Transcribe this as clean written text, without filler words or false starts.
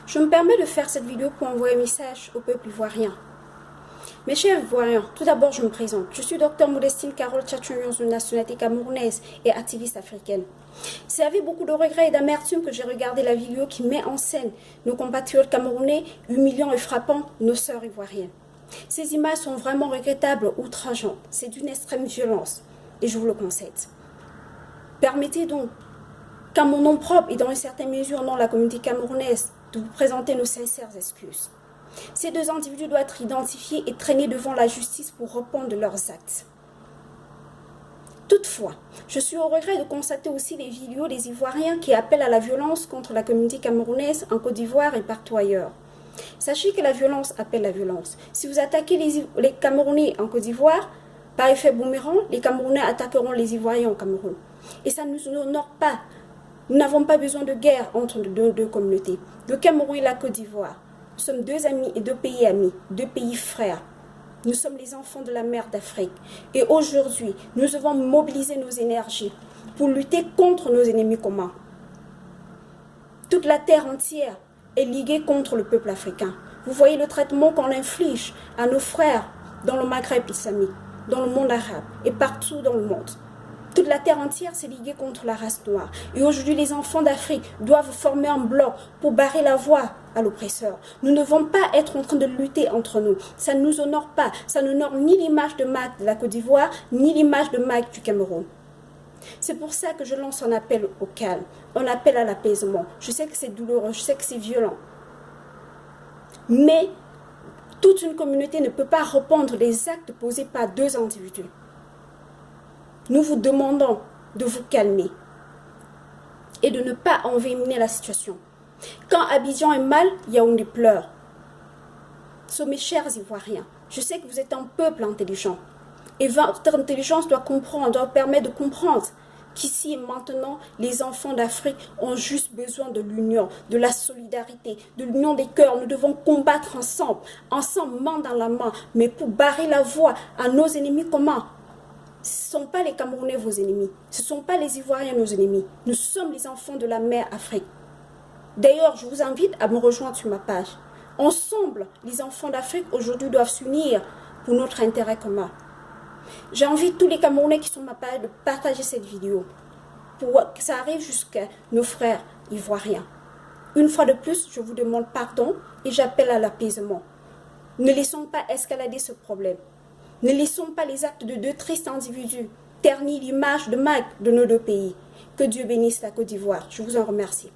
Je me permets de faire cette vidéo pour envoyer un message au peuple ivoirien. Mes chers Ivoiriens, tout d'abord je me présente. Je suis Dr Modestine Carole Tchatchounion, de nationalité camerounaise et activiste africaine. C'est avec beaucoup de regrets et d'amertume que j'ai regardé la vidéo qui met en scène nos compatriotes camerounais humiliant et frappant nos sœurs ivoiriennes. Ces images sont vraiment regrettables, outrageantes. C'est d'une extrême violence et je vous le concède. Permettez donc qu'à mon nom propre et dans une certaine mesure non la communauté camerounaise, de vous présenter nos sincères excuses. Ces deux individus doivent être identifiés et traînés devant la justice pour répondre de leurs actes. Toutefois, je suis au regret de constater aussi les vidéos des Ivoiriens qui appellent à la violence contre la communauté camerounaise en Côte d'Ivoire et partout ailleurs. Sachez que la violence appelle la violence. Si vous attaquez les Camerounais en Côte d'Ivoire, par effet boomerang, les Camerounais attaqueront les Ivoiriens au Cameroun. Et ça ne nous honore pas. Nous n'avons pas besoin de guerre entre nos deux communautés. Le Cameroun et la Côte d'Ivoire. Nous sommes deux amis et deux pays frères. Nous sommes les enfants de la mer d'Afrique. Et aujourd'hui, nous devons mobiliser nos énergies pour lutter contre nos ennemis communs. Toute la terre entière est liguée contre le peuple africain. Vous voyez le traitement qu'on inflige à nos frères dans le Maghreb islamique, dans le monde arabe et partout dans le monde. Toute la terre entière s'est liguée contre la race noire. Et aujourd'hui, les enfants d'Afrique doivent former un bloc pour barrer la voie à l'oppresseur. Nous ne devons pas être en train de lutter entre nous. Ça ne nous honore pas. Ça n'honore ni l'image de Mac de la Côte d'Ivoire, ni l'image de Mac du Cameroun. C'est pour ça que je lance un appel au calme, un appel à l'apaisement. Je sais que c'est douloureux, je sais que c'est violent. Mais toute une communauté ne peut pas répondre des actes posés par deux individus. Nous vous demandons de vous calmer et de ne pas envenimer la situation. Quand Abidjan est mal, Yaoundé pleure. So, mes chers Ivoiriens, je sais que vous êtes un peuple intelligent. Et votre intelligence doit permettre de comprendre qu'ici et maintenant, les enfants d'Afrique ont juste besoin de l'union, de la solidarité, de l'union des cœurs. Nous devons combattre ensemble, main dans la main, mais pour barrer la voie à nos ennemis communs. Ce ne sont pas les Camerounais vos ennemis, ce ne sont pas les Ivoiriens nos ennemis. Nous sommes les enfants de la mer Afrique. D'ailleurs, je vous invite à me rejoindre sur ma page. Ensemble, les enfants d'Afrique aujourd'hui doivent s'unir pour notre intérêt commun. J'invite tous les Camerounais qui sont sur ma page de partager cette vidéo pour que ça arrive jusqu'à nos frères ivoiriens. Une fois de plus, je vous demande pardon et j'appelle à l'apaisement. Ne laissons pas escalader ce problème. Ne laissons pas les actes de deux tristes individus ternir l'image de Mac de nos deux pays. Que Dieu bénisse la Côte d'Ivoire. Je vous en remercie.